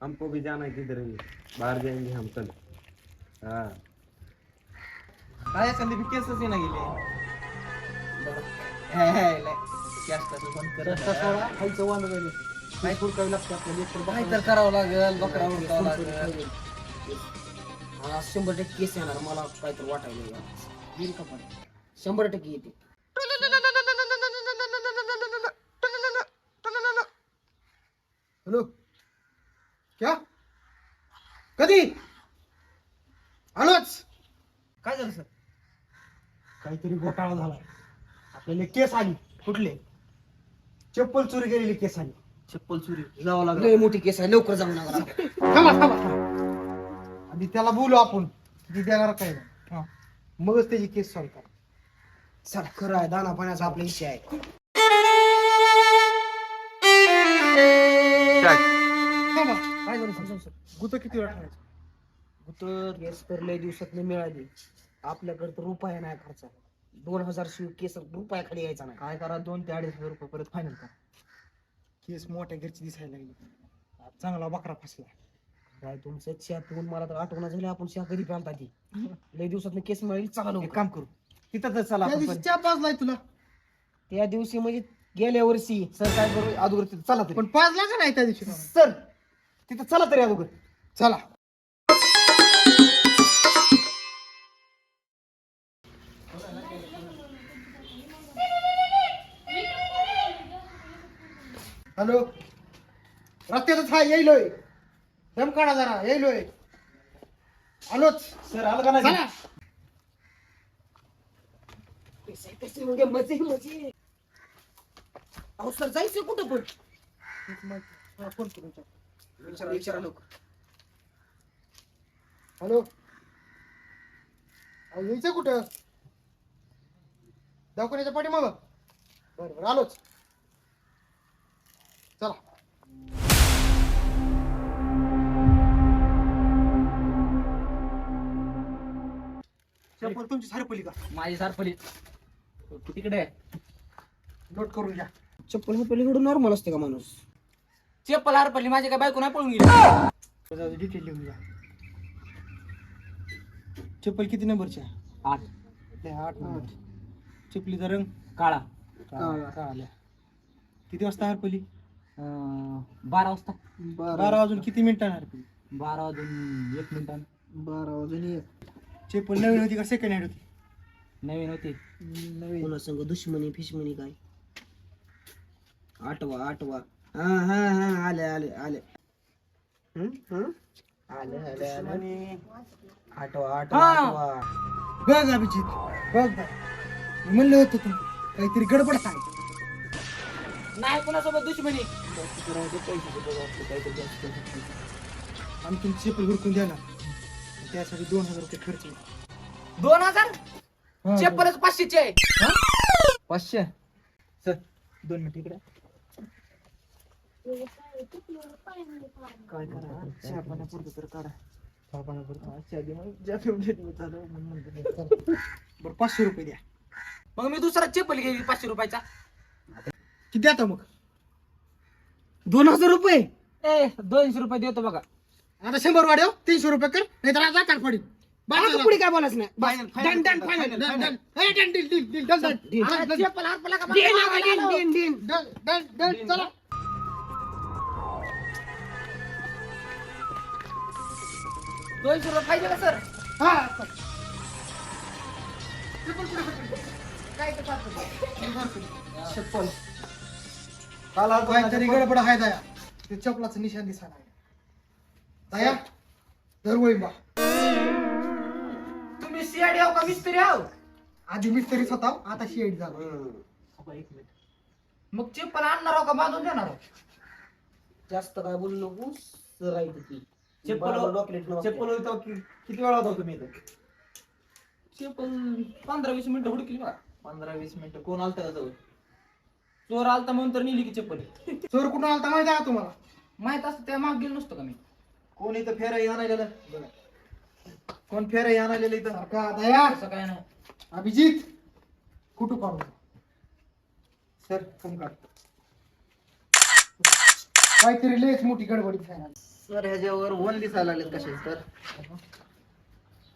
हमको भी जाना है किधर भी, बाहर जाएंगे हम कल। हाँ काय संदीप केसच ना गेले काय तर करावं लागेल, बकरा उडकावं लागेल. 100% केस येणार मला काय तर वाटायला येईल का पण 100% येते. हॅलो क्या कधी आलोच. काय झालं सर? काहीतरी घोटाळा झालाय. आपल्याला केस आली. कुठले? चप्पल चोरी केलेली केस आली. चप्पल चोरी जावं लागलं. लय मोठी केस आहे, लवकर जाऊ नका. थांबा. आणि त्याला बोलू आपण किती देणार काय नाही. मगच त्याची केस सॉल्व करा. चला खरं आहे, दाना पाण्याचा आपला विषय आहे. थांबा. काय झालं सर? गुत किती वेळा ठेवायचं? तर केस तर लय दिवसात मिळाली. आपल्याकडे तर रुपया नाही खर्च. 2000 शिव केस रुपया खाली यायचा नाही. काय करा 2 ते 2.5 हजार रुपये परत फायनल करा. केस मोठ्या घरची दिसायला लागली. चांगला बकरा फसला. काय तुमचं चहा पिऊन मला तर आठवण झाली, आपण चहा कधी प्यालता ती. लय दिवसात केस मिळाली. चालू एक काम करू, तिथं तर चला. चहा पाजलाय तुला त्या दिवशी म्हणजे गेल्या वर्षी सर काय करू अगोदर तिथं चला तरी. पण पाजला का नाही त्या दिवशी? सर तिथं चला तरी अगोदर. चला. हॅलो, रस्त्यातच हा येईलोय. दम काढा जरा, येईलोय. आलोच सर. आलं का नाही? चला. पैसे म्हणजे मजे मजे. अहो सर जायचं कुठं पण? फोन करू. विचारा लोक. हॅलो, यायचं कुठं? दवाखान्याच्या पाठीमागं. बरं आलोच. चला. चप्पल तुमची सारपली का? माझी सारपली तिकडे आहे. नोट करून घ्या. चप्पल हे पलीकडून नॉर्मल असते का माणूस? चप्पल हरपली, माझी काय बायको नाही पळून गेली. डिटेल लिहून घ्या. चप्पल किती नंबरची आहे? 8 8 नंबर. चपलीचा रंग काळा. काळा. किती वाजता हरपली? 12 वाजता. 12 वाजून किती मिनिटांनी हरपली? 12 वाजून 1 मिनिटांनी. 12 वाजून 1. चप्पल नवीन होती का सेकंड हँड होती? नवीन होती. नवीन. कोणा संग दुश्मनी फिशमनी काय? आठवा. हा आले. आले. आले. आठवा. बघ अभिजित, बघ. म्हणलं होतं तू काहीतरी गडबड सांग. नाही कोणासोबत दुश्मनी. आम्ही तुमची चप्पल हुडकून द्या ना. त्यासाठी 2000 रुपये खर्च येईल. 2000 चप्पलच 500ची आहे. 500. सर 2 मिनिट इकडे. काय करा? चहा पाण्यापुरतं तर काढा. चहा पाण्यापुरतं. बरं 500 रुपये द्या. मग मी दुसरा चप्पल घेतली 500 रुपयाचा. किती आता मग? 2000 रुपये. 200 रुपये देतो बघा. आता 100 वाढव. 300 रुपये कर, नाही तर आता काढ पडी. पुढे काय बोलायचं नाही. डन चप्पल हरपला का? चला. 200 रुपये पाहिजे का सर? हा. चप्पल काहीतरी गडबड आहे दया. ते चपलाचं निशाण दिसायला आहे. दया दर वळी बा. तुम्ही सीआयडी आहो का मिस्त्री आहो? आधी मिस्त्रीच होता, आता शेड झाला. 1 मिनिट. मग चप्पल आणणार आहो का बांधून देणार आहो? जास्त काय बोलू नको. सर आहे ती चप्पल होतो किती वेळा होता तुम्ही इथं? चप्पल 15-20 मिनिटं हुडकली बघा. 15-20 मिनिटं. कोण आलता का जवळ? चोर आलता म्हणून तर नेली की चप्पल. चोर कुठून आलता माहिती आहे का तुम्हाला? माहित असतं त्या माग गेलो नसतो का मी. कोण इथं फेराई आणायला? कोण फेराई आणायला इथं? का दया? असं काय नाही. अभिजित कुठं काढू? सर फोन काढ. काहीतरी लयच मोठी गडबडी झाली. सर ह्याच्यावर 1 दिसायला लागलेत कसे तर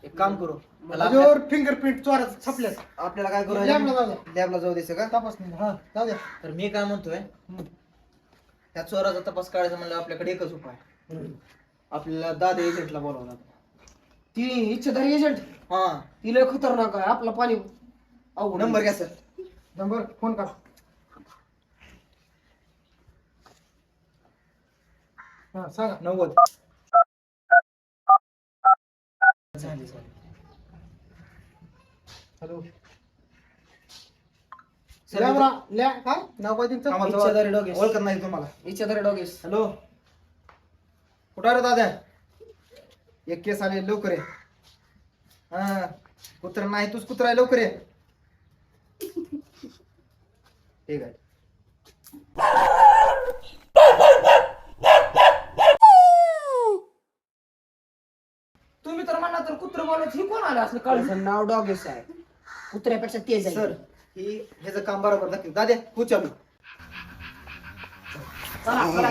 एक काम करू त्याच्यावर फिंगरप्रिंट चोराच छापल्यात. आपल्याला काय करू लॅबला जाऊया. लॅबला जाऊ द्यायचं का तपासणी हा जाऊ द्या. तर मी काय म्हणतोय त्या चोराचा तपास काढायचा म्हणलं आपल्याकडे एकच उपाय आपल्याला दादा एजंटला बोलावं लागतं. ती इच्छाधारी एजंट हा ती लय खतरनाक आहे. आपला पाणी अवघड नंबर घ्या सर. नंबर फोन कर. हा सांगा. 90 झाले सर. हॅलो सर, लॅबला काय नाव काय तुमचं? इच्छाधारी डोगेस. ओळखत नाही तुम्हाला. इच्छाधारी डोगेस. हॅलो कुठं रे दादा एक केस आले लवकर ये. हा कुत्रा नाही तूच कुत्रा आहे लवकर ये. ठीक आहे. तुम्ही तर म्हणला तर कुत्र बोलायचं ही कोण आलं असलं काळचं नाव डॉगेस आहे. कुत्र्यापेक्षा तेज आहे. सर ही ह्याचं काम बरोबर दाखव दादा तू चालू. चला, चला.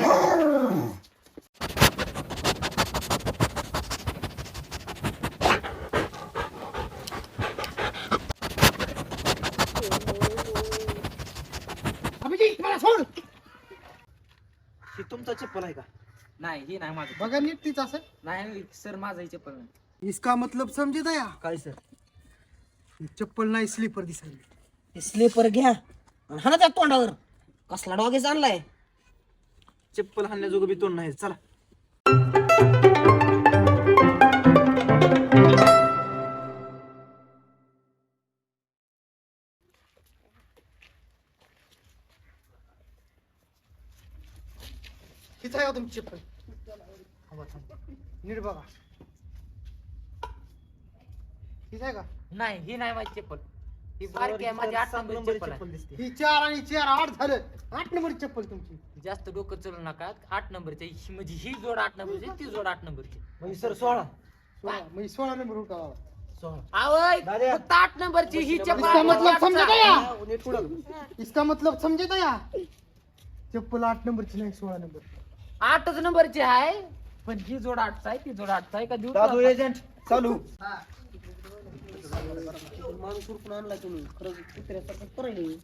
अभिजित मला सोड. ही तुमचा चप्पल आहे का? नाही ही नाही माझं. बघा नीट तीच असेल. नाही सर माझं ही चप्पल नाही. इसका मतलब समजे दया. काय सर? ही चप्पल नाही स्लीपर दिसायली. हे स्लीपर घ्या आणि हा ना त्या तोंडावर कसला डॉगेस आणलाय. चप्पल हाणण्याजोगं बी तोंड नाही. चला किती आहे हो तुमची चप्पल? नीट बघा. किती आहे का? नाही ही नाही माझी चप्पल. ही बारकी आहे माझी 8 नंबरची चप्पल आहे. दिसते. ही 4 आणि 4 8 झालं. 8 नंबरची चप्पल तुमची. जास्त डोकं चलू नका. 8 नंबरची म्हणजे ही जोड 8 नंबरची ती जोड 8 नंबरची. म्हणजे सर 16 म्हणजे 16 नंबर उठा. आवय दादा. फक्त 8 नंबरची ही चप्पल इसका मतलब समझे दया. नीट पुढं. इसका मतलब समझे दया. चप्पल 8 नंबरची नाही 16 नंबर. 8च नंबरची आहे पण ही जोड 8चा आहे ती जोड 8चा आहे का देऊ दादू एजंट चालू. माणूस उरकून आणलाय तुम्ही खरंच कुत्र्यासारखं करेल.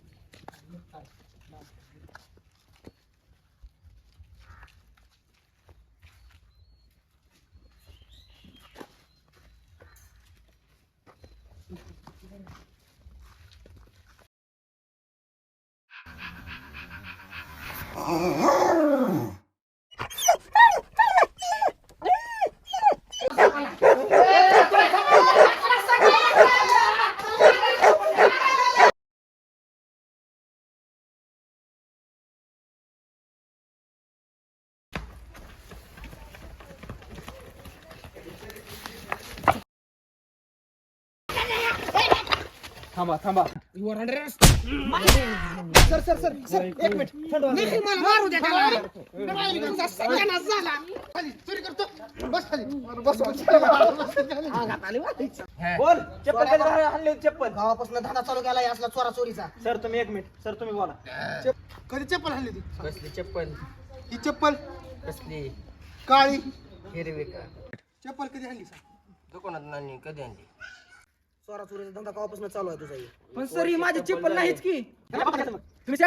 थांबा थांबा. सर सर सर सर एक मिनिट. मला मारू द्या त्याला. सत्यानाश झाला. खाली चोरी करतो. बस खाली. बस बोल चप्पल कधी हाणली होती चप्पल? गावापासून धंदा चालू केलाय असला चोरा चोरीचा. सर तुम्ही एक मिनिट. सर तुम्ही बोला. कधी चप्पल हल्ली ती? कसली चप्पल ही चप्पल कसली काळी हिरवी का चप्पल कधी हल्ली सांग? दुकानात नाही कधी आणली. चोरा चोरीचा धंदा गावापासून चालू आहे तुझा. पण सर ही माझी चप्पल नाहीच की. तुम्ही